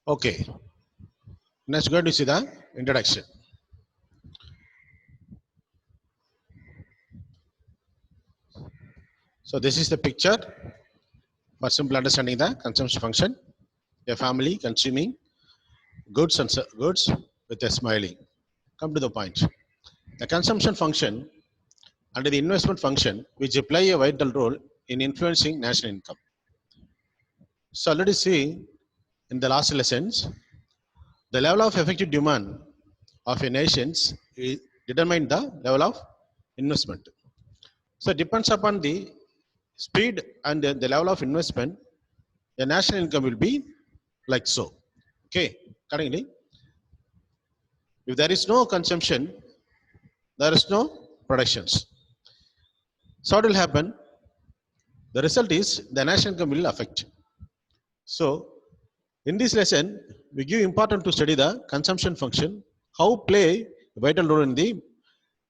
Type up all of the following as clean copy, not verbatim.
Okay, next going to see the introduction. So this is the picture for simple understanding the consumption function. A family consuming goods and goods with a smiling. Come to the point. The consumption function and the investment function which play a vital role in influencing national income. So already see in the last lessons, the level of effective demand of a nations determine the level of investment. So it depends upon the speed and the level of investment, the national income will be like so. Okay, accordingly, if there is no consumption, there is no productions. So what will happen? The result is the national income will affect. So in this lesson, we give important to study the consumption function, how play a vital role in the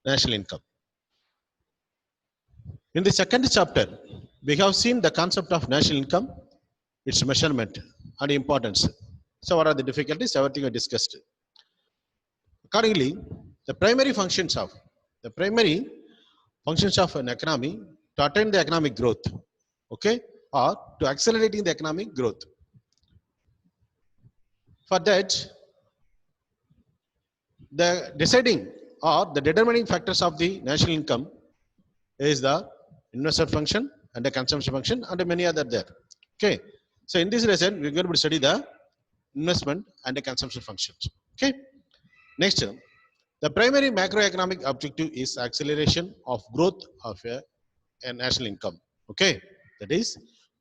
national income. In the second chapter, we have seen the concept of national income, its measurement and importance. So what are the difficulties? Everything we discussed. Accordingly, the primary functions of an economy to attain the economic growth, okay, or to accelerating the economic growth. For that, the deciding or the determining factors of the national income is the investment function and the consumption function and many other there. Okay, so in this lesson, we're going to study the investment and the consumption functions. Okay, next. The primary macroeconomic objective is acceleration of growth of a national income. Okay, that is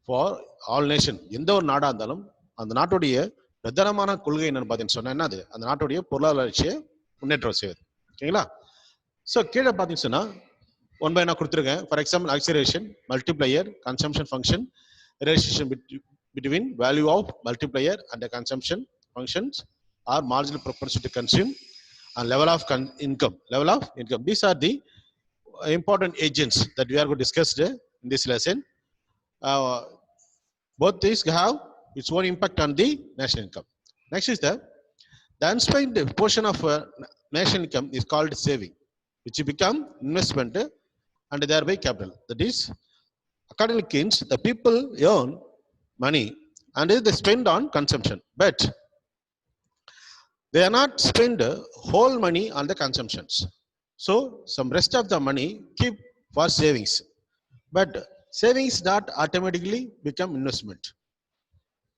for all nation. எந்த ஒரு நாடா இருந்தாலும் அந்த நாட்டுடைய பிரதானமான கொள்கை என்னன்னு பார்த்தீங்கன்னு சொன்னா என்னது அந்த நாட்டுடைய பொருளாதார வளர்ச்சியை முன்னேற்றம் செய்வது. ஓகேங்களா? ஸோ கீழே பார்த்தீங்கன்னு சொன்னா ஒன் பை நான் கொடுத்துருக்கேன். For example acceleration, multiplier, consumption function, relationship between value of multiplier and the consumption functions are marginal propensity to consume and level of income. These are the important agents that we are going to discuss in this lesson. Both these have its own impact on the national income. Next is the unspent portion of national income is called saving, which become investment and thereby capital. That is, according to Keynes, the people earn money and they spend on consumption, but they are not spend whole money on the consumptions. So some rest of the money keep for savings, but savings not automatically become investment.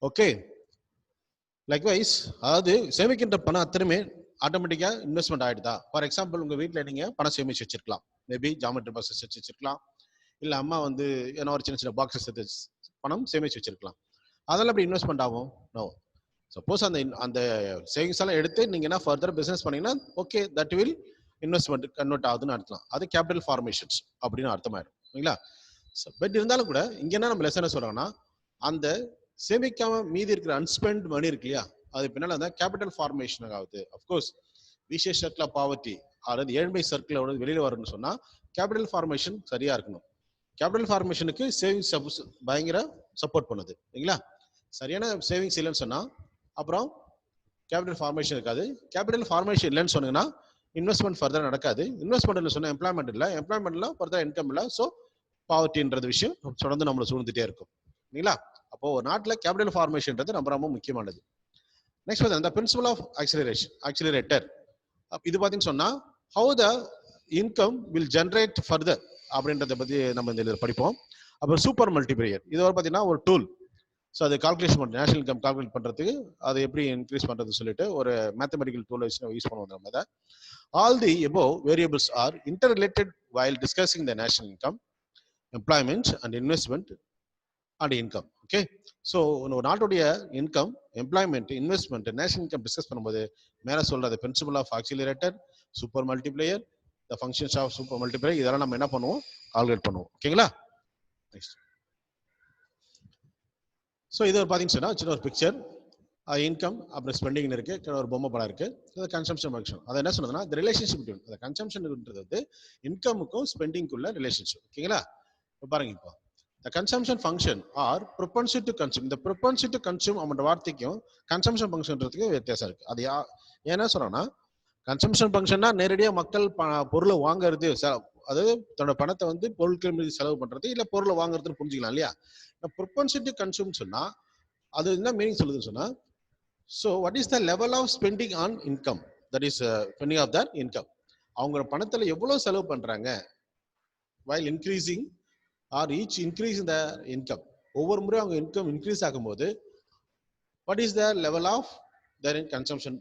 Okay, likewise அதாவது சேமிக்கின்ற பணம் அத்தனையுமே ஆட்டோமேட்டிக்கா investment ஆயிடுதா? For example உங்க வீட்டில் நீங்க பணம் சேமிச்சு வச்சிருக்கலாம், மேபி ஜாமெட்ரி பாக்ஸஸ் வச்சு வச்சிருக்கலாம், இல்ல அம்மா ஏன்னா ஒரு சின்ன சின்ன பாக்ஸஸ் பணம் சேமிச்சு வச்சிருக்கலாம். அதெல்லாம் எப்படி இன்வெஸ்ட்மெண்ட் ஆகும்? நோ. சப்போஸ் அந்த சேவிங்ஸ் எல்லாம் எடுத்து நீங்க என்ன ஃபர்தர் பிசினஸ் பண்ணீங்கன்னா okay, that will investment convert ஆகுதுன்னு அர்த்தம். அது கேபிட்டல் ஃபார்மேஷன்ஸ் அப்படின்னு அர்த்தமாயிடும். சரிங்களா? பட் இருந்தாலும் கூட இங்க என்ன நம்ம லெசன் சொல்றோம்னா, அந்த சேமிக்காம மீதி இருக்கிற அன்ஸ்பெண்ட் மணி இருக்கு இல்லையா, அது பின்னால அந்த கேபிட்டல் ஃபார்மேஷன் ஆகுது. Of course vicious circle of poverty, அதாவது ஏழ்மை சர்க்கிள் வெளியில வரணும்னு சொன்னா கேபிட்டல் ஃபார்மேஷன் சரியா இருக்கணும். கேபிட்டல் ஃபார்மேஷனுக்கு சேவிங்ஸ் பயங்கர சப்போர்ட் பண்ணுது. சரிங்களா? சரியான சேவிங்ஸ் இல்லைன்னு சொன்னா அப்புறம் கேபிட்டல் ஃபார்மேஷன் இருக்காது. கேபிட்டல் ஃபார்மேஷன் இல்லைன்னு சொன்னீங்கன்னா இன்வெஸ்ட்மெண்ட் ஃபர்தர் நடக்காது. இன்வெஸ்ட்மெண்ட் சொன்னா எம்ப்ளாய்மெண்ட் இல்லை, எம்ப்ளாய்மெண்ட்ல ஃபர்தர் இன்கம் இல்லை. ஸோ பாவர்ட்டின்றது விஷயம் தொடர்ந்து நம்மளை சூழ்ந்துட்டே இருக்கும். இல்லைங்களா? அப்போ ஒரு நாட்டில் கேபிட்டல் ஃபார்மேஷன்ன்றது ரொம்ப ரொம்ப முக்கியமானது. நெக்ஸ்ட் வந்து அந்த பிரின்சிபல் ஆஃப் ஆக்சிலரேட்டர். இது பார்த்தீங்கன்னு சொன்னா how the income will generate further அப்படின்றத பத்தி நம்ம இந்த படிப்போம். அப்புறம் சூப்பர் மல்டிப்ளையர், இது ஒரு பார்த்தீங்கன்னா ஒரு டூல். ஸோ அது கால்குலேஷன் பண்ணுறது, நேஷனல் இன்கம் கால்குலேட் பண்ணுறதுக்கு அதை எப்படி இன்க்ரீஸ் பண்ணுறதுன்னு சொல்லிட்டு ஒரு மேத்தமெட்டிக்கல் டூலை வச்சு நம்ம யூஸ் பண்ணுவோம். நம்ம அதை all the above variables are inter related while discussing the national income, employment and investment and income. Okay, so ஒரு நாட்டுடைய income, employment, investment, national income discuss பண்ணும்போது மேலே சொல்றது principle of accelerator, super multiplier, the functions of super multiplier, இதெல்லாம் நம்ம என்ன பண்ணுவோம்? Calculate பண்ணுவோம். ஓகேங்களா? நெக்ஸ்ட். ஸோ இது ஒரு பார்த்தீங்கன்னு சொன்னா சின்ன ஒரு பிக்சர், இன்கம் அப்புறம் ஸ்பெண்டிங் இருக்கு, ஒரு பொம்மை படம் இருக்கு, கன்சம்ஷன் ஃபங்க்ஷன். அதை என்ன சொன்னதுன்னா இந்த ரிலேஷன்ஷிப் பிட்வீன் அந்த கன்சம்ஷன்ன்றது இன்கமுக்கும் ஸ்பெண்டிங்குள்ள ரிலேஷன்ஷிப். ஓகேங்களா? இப்போ பாருங்க, இப்போ the consumption function or propensity to consume. இந்த propensity to consume அப்படின்ற வார்த்தைக்கும் consumption functionன்றதுக்கு வித்தியாசம் இருக்கு. அது ஏன்னா சொல்றேன்னா கன்சம்ஷன் ஃபங்க்ஷன்னா நேரடியாக மக்கள் பொருளை வாங்குறது, அதாவது தன்னோட பணத்தை வந்து பொருட்கள் மீது செலவு பண்றது இல்ல பொருளை வாங்குறதுன்னு புரிஞ்சுக்கலாம் இல்லையா. ப்ரொபன்சிட்டி கன்சூம் சொன்னா அது என்ன மீனிங் சொல்லுதுன்னு சொன்னா, so what is the level of spending on income, that is spending of that income. அவங்க பணத்துல எவ்வளவு செலவு பண்றாங்க while increasing or each increase in the income. ஒவ்வொரு முறை அவங்க இன்கம் இன்க்ரீஸ் ஆகும்போது what is the level of their consumption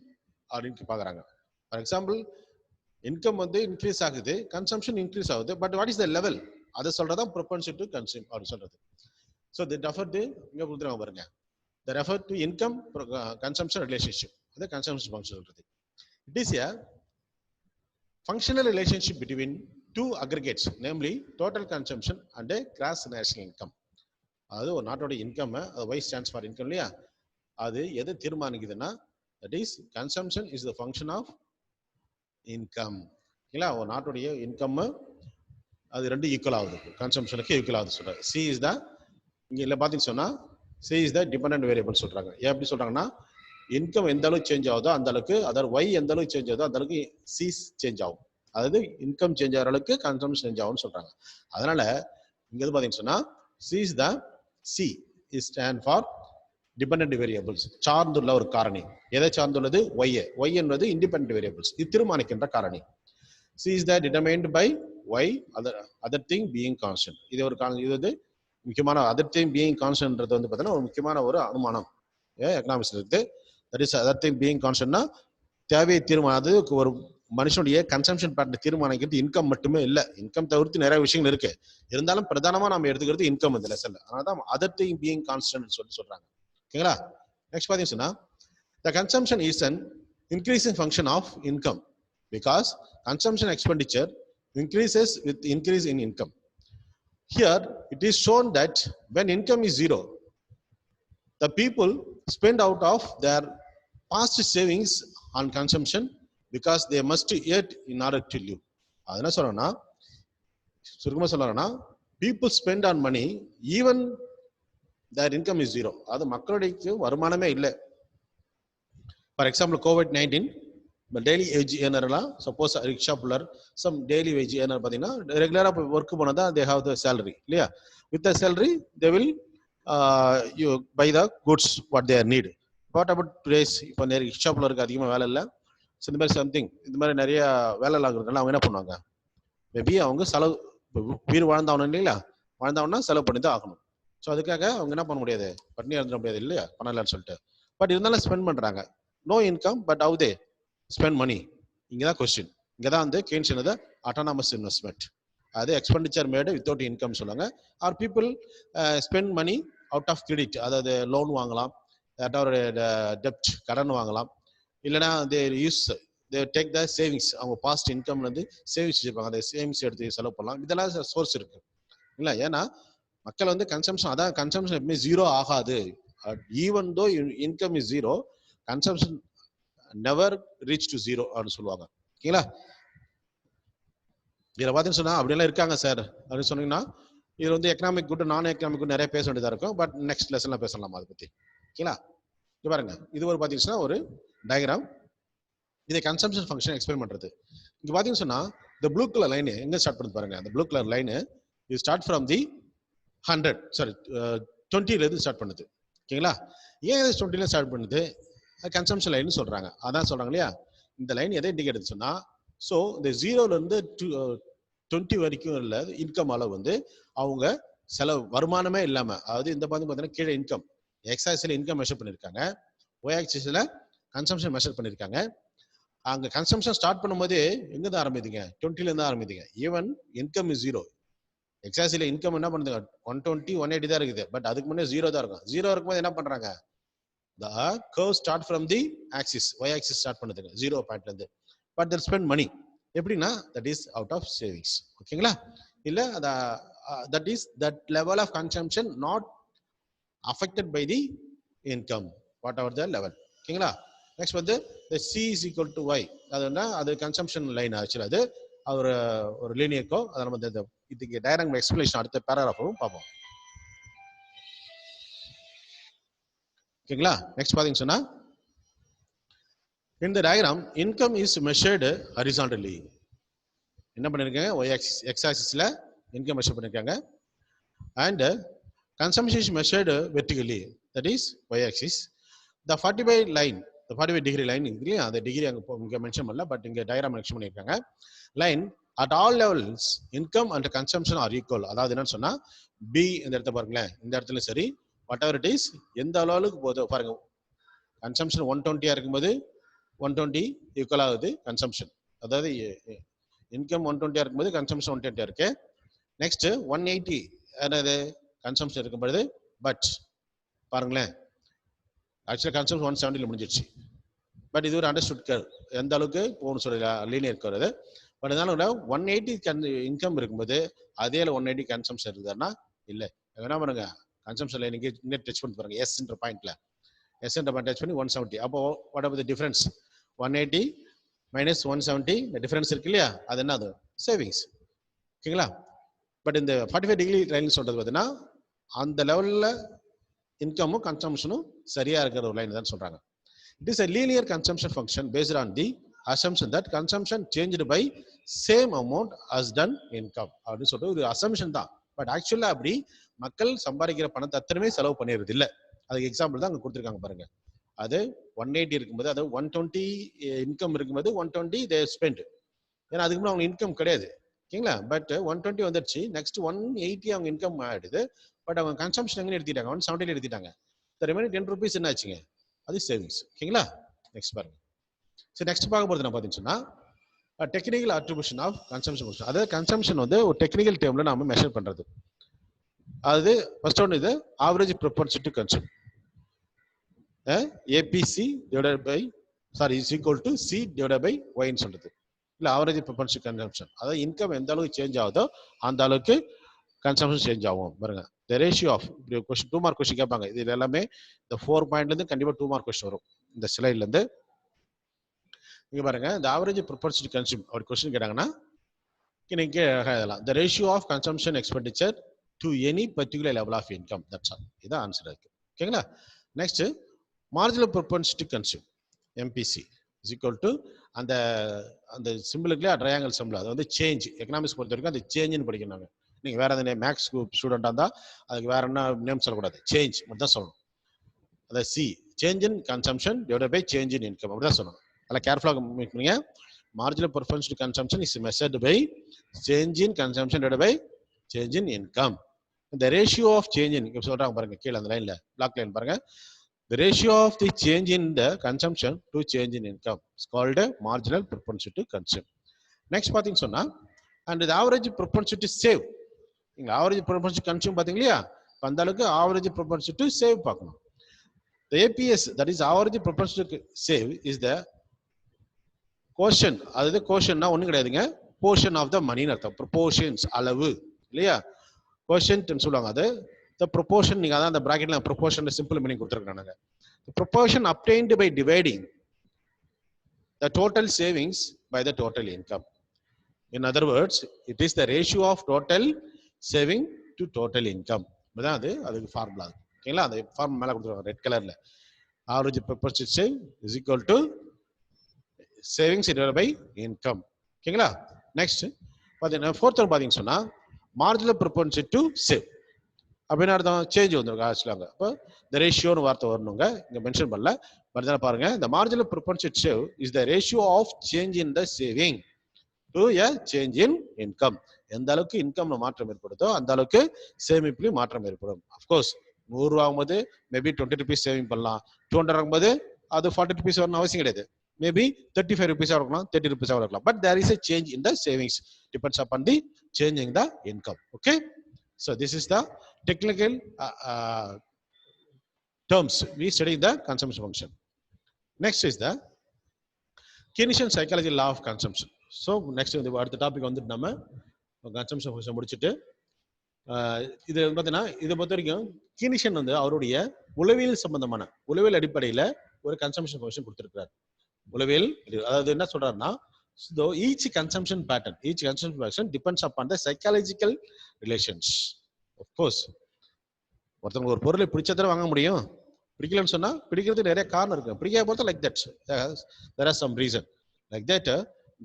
அப்படின்னு பாக்குறாங்க. ஃபார் எக்ஸாம்பிள் இன்கம் வந்து இன்க்ரீஸ் ஆகுது, கன்சம்ஷன் இன்க்ரீஸ் ஆகுது, but what is the level அதை சொல்றதான் ப்ரொபன்சிட்டி டு கன்சியூம் அப்படின்னு சொல்றது. ஸோ தி ரெஃபர் டு இங்க கொடுத்துருவாங்க பாருங்க, the refer to income consumption relationship, அது கன்சம்ஷன் ஃபங்க்ஷன் சொல்றது. It is a functional relationship between two aggregates, namely total consumption and a gross national income. அது ஒரு நாட்டோட இன்கம், அது Y stands for income இல்லையா, அது எது தீர்மானிக்குதுன்னா that is consumption is the function of income. இல்ல ஒரு நாட்டுடைய இன்கம் அது ரெண்டு ஈக்குவல் ஆகுது, கன்சம்ஷனுக்கு ஈக்குவல் ஆகுது சொல்றாங்க. C is the, இங்க இல்ல பாத்தீங்க சொன்னா C is the dependent variable சொல்றாங்க. ஏன் எப்படி சொல்றாங்கன்னா இன்கம் எந்த அளவுக்கு சேஞ்ச் ஆகுதோ அந்த அளவுக்கு, அதாவது Y எந்த அளவுக்கு சேஞ்ச் ஆகுதோ அந்த அளவுக்கு C சேஞ்ச் ஆகும். அதாவது இன்கம் சேஞ்ச் ஆகிற அளவுக்கு கன்சம்ஷன் சேஞ்ச் ஆகும்னு சொல்றாங்க. அதனால இங்க எது பாத்தீங்கன்னு சொன்னா C is the C is stand for dependent variables, சார்ந்துள்ள ஒரு காரணி. எதை சார்ந்துள்ளது? Y என்பது independent variables, இது தீர்மானிக்கின்ற காரணி. C is the determined by Y, other thing being constant. இது ஒரு இது வந்து முக்கியமான other thing being constantன்றது வந்து பார்த்தீங்கன்னா ஒரு முக்கியமான ஒரு அனுமானம் எக்கனாமிக்ஸ்ல இருக்கு. That is other thing being constantனா தேவையை தீர்மானது ஒரு மனுஷனுடைய கன்சம்ஷன் பேட்டர்ன் தீர்மானிக்கிறது இன்கம் மட்டுமே இல்ல, இன்கம் தவிர்த்து நிறைய விஷயங்கள் இருக்கு. இருந்தாலும் பிரதானமா நம்ம எடுத்துக்கிறது இன்கம் இந்த லெசன்ல. அதனாலதான் other thing being constant சொல்றாங்க. ஓகேங்களா? நெக்ஸ்ட் பாத்தீங்கன்னா the consumption is an increasing function of income because consumption expenditure increases with increase in income. Here it is shown that when income is zero, the people spend out of their past savings on consumption because they must eat in order to live. அது என்ன சொல்றேன்னா, சுருக்கமா சொல்றேன்னா people spend on money even their income is zero. அது மக்களுடைய வருமானமே இல்லை. For example COVID-19 daily wage ஏர்னர்லாம், suppose rickshaw puller some daily wage earner பார்த்தீங்கன்னா ரெகுலராக ஒர்க் பண்ணதா தே ஹாவ் த சேலரி இல்லையா, with the salary they will you buy the goods what their need. What about today's? இப்போ நிறைய rickshaw புல்லருக்கு அதிகமாக வேலை இல்லை, ஸோ இந்த மாதிரி சம்திங் இந்த மாதிரி நிறைய வேலை ஆகுறதுனால அவங்க என்ன பண்ணுவாங்க, மேபி அவங்க செலவு உயிர் வாழ்ந்தாகணும் இல்லையா, வாழ்ந்தாங்கன்னா செலவு பண்ணி தான் ஆகணும். ஸோ அதுக்காக அவங்க என்ன பண்ண முடியாது, பட்னி இருந்துட முடியாது இல்லையா, பண்ணலான்னு சொல்லிட்டு. பட் இருந்தாலும் ஸ்பெண்ட் பண்றாங்க. No income but how they spend money. இங்கதான் கொஸ்டின். இங்கதான் வந்து கெய்ன்ஸ் என்னது அட்டானமஸ் இன்வெஸ்ட்மெண்ட், அது எக்ஸ்பெண்டிச்சர் மேடு வித்தவுட் இன்கம் சொல்லுவாங்க. Are people spend money out of credit, அதாவது லோன் வாங்கலாம், ஒரு டெப்ட் கடன் வாங்கலாம், இல்லைன்னா they use they take the savings, அவங்க பாஸ்ட் இன்கம்ல இருந்து சேவிங்ஸ் வச்சிருப்பாங்க, அந்த சேவிங்ஸ் எடுத்து செலவு பண்ணலாம். இதெல்லாம் சோர்ஸ் இருக்கு இல்லை. ஏன்னா மக்கள் வந்து கன்சம்ஷன், அதான் கன்சம்ஷன் எப்பவுமே ஜீரோ ஆகாது. Even though income is zero, consumption never reach to zero அப்படின்னு சொல்லுவாங்க. ஓகேங்களா? இதுல பாத்தீங்கன்னு சொன்னா அப்படியெல்லாம் இருக்காங்க சார் அப்படின்னு சொன்னீங்கன்னா இது வந்து எக்கனாமிக் குட் நான் எக்கனாமிக் குட் நிறைய பேச வேண்டியதா இருக்கும். பட் நெக்ஸ்ட் லெசன்ல பேசலாம் அதை பத்தி. ஓகேங்களா? இது பாருங்க, இது ஒரு பாத்தீங்கன்னா ஒரு டயக்ராம், இதை கன்சம்ஷன் ஃபங்க்ஷன் எக்ஸ்பிளைன் பண்றது. இங்க பாத்தீங்கன்னு சொன்னா இந்த ப்ளூ கலர் லைன் எங்க ஸ்டார்ட் பண்ணுது பாருங்க, அந்த ப்ளூ கலர் லைன் இது ஸ்டார்ட் ஃப்ரம் தி 20ல இருந்து ஸ்டார்ட் பண்ணுது. ஓகேங்களா? ஏன் 20ல ஸ்டார்ட் பண்ணுது? கன்சம்ஷன் லைன் சொல்றாங்க. அதான் சொல்றாங்க இல்லையா, இந்த லைன் எதை இண்டிகேட் சொன்னா, ஸோ இந்த 0ல இருந்து 20 வரைக்கும் உள்ள இன்கம் அளவு வந்து அவங்க செலவு வருமானமே இல்லாம, அதாவது இந்த பார்த்தீங்கன்னா கீழே இன்கம் எக்ஸ் ஆக்சிஸ்ல இன்கம் மெஷர் பண்ணிருக்காங்க, ஒய் ஆக்சிஸ்ல கன்சம்ஷன் மெஷர் பண்ணிருக்காங்க. அங்க கன்சம்ஷன் ஸ்டார்ட் பண்ணும்போது எங்க தான் ஆரம்பிதுங்க, 20ல இருந்து ஆரம்பிதுங்க. Even income is zero, x ஆக்சிஸ்ல இன்கம் என்ன பண்ணுதுங்க 120 180 தான் இருக்குது, பட் அதுக்கு முன்னே ஜீரோ தான் இருக்கும். ஜீரோ இருக்கும்போது என்ன பண்றாங்க, the curve start from the axis, y axis start பண்ணுதுங்க 0 பாயிண்ட்ல இருந்து. but they spend money எப்படின்னா that is out of savings. ஓகேங்களா? இல்ல that is that level of consumption not affected by the income whatever the level. ஓகேங்களா? Next வந்து the c is equal to y, அதுனா அது கன்சம்ஷன் லைன் ஆக்சுவலா, அது ஒரு லீனியர் கர்வ். அத நம்ம இதுக்கு டைரக்ட் எக்ஸ்பிளனேஷன் அடுத்த பேராகிராஃபும் பார்ப்போம். ஓகேங்களா? நெக்ஸ்ட் பாத்தீங்க சொன்னா in the diagram income is measured horizontally. என்ன பண்ணிருக்காங்க? y axis x axisல income measure பண்ணிருக்காங்க and consumption is measured vertically, that is y axis. The 45 line, the 45 degree line இல்லையா, அந்த டிகிரி அங்க மென்ஷன் பண்ணல, பட் இங்க டயக்ராம் மென்ஷன் பண்ணிருக்காங்க. Line at all levels income and consumption are equal. அதாவது என்னன்னு சொன்னா b இந்த இடத்த பாருங்களேன், இந்த இடத்துல சரி whatever it is எந்த அளவுக்கு போதோ பாருங்க, கன்சம்ஷன் 120 இருக்கும்போது 120 ஈக்குவல் ஆகுது கன்சம்ஷன், அதாவது இன்கம் 120 இருக்கும்போது கன்சம்ஷன் 120 இருக்கு. நெக்ஸ்ட் 180 என்னது கன்சம்ஷன் இருக்கும்போது, பட் பாருங்களேன் ஆக்சுவலா கன்சம்ஷன் 170 முடிஞ்சிருச்சு, பட் இது ஒரு அண்டர்ஸ்டுட் கர்வ், எந்த அளவுக்கு போகணும் சொல்ல லீனியர் கர்வ் அது. பட் இருந்தாலும் 180 இன்கம் இருக்கும்போது அதே 180 கன்சம்ஷன் இருக்குதுன்னா இல்லை, என்ன பண்ணுங்க கன்சம்ஷன்ல நீங்க டச் பண்ணி பாருங்க, எஸ்ன்ற பாயிண்ட்ல எஸ்ன்ற பாயிண்ட் டச் பண்ணி 170. அப்போ what are the difference? 180 minus 170 இந்த டிஃபரன்ஸ் இருக்கு இல்லையா, அது என்ன? அது சேவிங்ஸ். ஓகேங்களா? பட் இந்த 45 டிகிரி லைன் சொல்றது பார்த்தீங்கன்னா அந்த லெவல்ல இன்கமும் கன்சம்ஷனும் சரியா இருக்கிற ஒரு லைன் தான் சொல்றாங்க. It is a linear consumption function based on the assumption that consumption changed by same amount as done income. அப்படின்னு சொல்லிட்டு ஒரு அசம்ஷன் தான், பட் ஆக்சுவலா அப்படி மக்கள் சம்பாதிக்கிற பணத்தை அத்தனையுமே செலவு பண்ணிடுறது இல்லை. அதுக்கு எக்ஸாம்பிள் தான் அங்க கொடுத்துருக்காங்க பாருங்க. அது 180 இருக்கும்போது, அதாவது 120 இன்கம் இருக்கும்போது 120 தே ஸ்பெண்ட், ஏன்னா அதுக்கு முன்னாடி அவங்க இன்கம் கிடையாது. ஓகேங்களா? பட் 120 வந்துடுச்சு, நெக்ஸ்ட் 180 அவங்க இன்கம் ஆயிடுது, பட் அவங்க கன்சம்ஷன் எங்கே எடுத்துட்டாங்க? 170 எடுத்துட்டாங்க. ரிமைனிங் 10 rupees என்ன ஆச்சுங்க? அது சேவிங்ஸ். ஓகேங்களா? நெக்ஸ்ட் பாருங்க. சரி, நெக்ஸ்ட் பார்க்க போறது என்ன பார்த்தீங்கன்னா டெக்னிக்கல் அட்ரிபியூஷன் ஆஃப் கன்சம்ஷன். அதாவது கன்சம்ஷன் வந்து ஒரு டெக்னிக்கல் டேர்ம்ல நாம மெஷர் பண்றது. அது ஃபர்ஸ்ட் ஒன் இது average proportion to consume, APC divided by is equal to C divided by ஒய்ன்னு சொல்றது. இல்லை ஆவரேஜ் ப்ரொபோர்ஷன் கன்சம்ஷன், அதாவது இன்கம் எந்த அளவுக்கு சேஞ்ச் ஆகுதோ அந்த அளவுக்கு கன்சம்ஷன் சேஞ்ச் ஆகும். பாருங்க, the ratio of question 2 mark question கேட்பாங்க. இது எல்லாமே இந்த 4 பாயிண்ட்ல இருந்து கண்டிப்பா 2 மார்க் கொஸ்டின் வரும் இந்த ஸ்லைட்ல இருந்து. இங்க பாருங்க, இந்த ஆவரேஜ் ப்ரொபோர்ஷன் டு கன்சூம் ஒரு கொஸ்டின் கேட்டாங்கன்னா நீங்க எழுதலாம், the ratio of consumption expenditure to any particular level of income. That's all. இதான் ஆன்சர் இருக்கு. ஓகேங்களா? Next marginal proportion to consume, MPC is equal to அந்த அந்த சிம்பிளுக்குள்ளே ட்ரையாங்கல் சிம்பிள், அது வந்து சேஞ்ச். எக்கனாமிக்ஸ் பொறுத்த வரைக்கும் அந்த சேஞ்சுன்னு படிக்கணும். நீங்க வேற எதாவது மேக்ஸ் ஸ்டூடெண்டா இருந்தா அதுக்கு வேற என்ன நேம் சொல்லக்கூடாது, சேஞ்ச் மட்டும் தான் சொல்லணும். அதாவது C change in consumption divided by change in income அப்படி தான் சொல்லணும். அதெல்லாம் கேர்ஃபுல்லாக பண்ணுங்க. Marginal performance to consumption is measured by change in consumption divided by change in income. இந்த ரேஷியோ ஆஃப் சேஞ்ச் இன் சொல்றாங்க பாருங்க, கீழே அந்த லைன்ல பிளாக் லைன் பாருங்க. The ratio of the change in the consumption to change in income is called a marginal propensity to consume. Next பாத்தீங்க சொன்னா and the average propensity to save. இங்க average propensity to consume பாத்தீங்க இல்லையா, அந்த அளவுக்கு average propensity to save பார்க்கணும். The APS, that is average propensity to save, is the quotient. அதாவது quotientனா ஒண்ணும் கிடையாதுங்க, portion of the money ன்னு அர்த்தம். proportions அளவு இல்லையா, quotient ன்னு சொல்லுவாங்க. அது the proportion, நீங்க அதான் அந்த பிராக்கெட்ல proportion சிம்பிள் மீனிங் கொடுத்திருக்காங்க. The proportion obtained by dividing the total savings by the total income. In other words, it is the ratio of total saving to total income. அதான் அதுக்கு formula. ஓகேங்களா? அந்த formula மேல கொடுத்திருக்காங்க ரெட் கலர்ல. Average proportion save is equal to savings divided by income. ஓகேங்களா? Next பாத்தீங்கன்னா fourth one பாத்தீங்க சொன்னா marginal propensity to save அப்படின்னு அர்த்தம் சேஞ்ச் வந்துருங்க ஆக்சுவலாங்க. அப்போ இந்த ரேஷியோன்னு வார்த்தை வரணுங்க, இங்க மென்ஷன் பண்ணல. பட் பாருங்க, இந்த marginal proportionate save is the ratio of change in the saving to a change in income. எந்த அளவுக்கு இன்கம்ல மாற்றம் ஏற்படுதோ அந்த அளவுக்கு சேமிப்புலையும் மாற்றம் ஏற்படும். அஃப்கோர்ஸ் 100 ரூபா ஆகும்போது மேபி 20 rupees சேவிங் பண்ணலாம், 200 ஆகும்போது அது 40 rupees வரணும் அவசியம் கிடையாது. மேபி 35 rupees இருக்கலாம், 30 rupees இருக்கலாம். But there is a change in the savings, depends upon the change in the income. Okay, so this is the technical terms we study the consumption function. Next is the Keynesian psychology law of consumption. So next வந்து அடுத்த topic வந்து நம்ம consumption function முடிச்சிட்டு இது பார்த்தீங்கன்னா இதை பொறுத்த வரைக்கும் கீனிஷன் வந்து அவருடைய உளவியல் சம்பந்தமான உளவியல் அடிப்படையில் ஒரு கன்சம்ஷன் ஃபங்க்ஷன் கொடுத்திருக்கிறார். உளவியல் அதாவது என்ன சொல்றாருன்னா, so each consumption pattern depends upon the psychological relations. Of course, ஒருத்தவங்க ஒரு பொருளை பிடிச்ச தடவை வாங்க முடியும், பிடிக்கலன்னு சொன்னா பிடிக்கிறதுக்கு நிறைய காரணம் இருக்கு. பிடிக்காத போது like that there are some reason like that.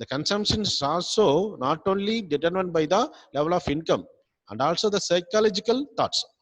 The consumption is also not only determined by the level of income and also the psychological thoughts.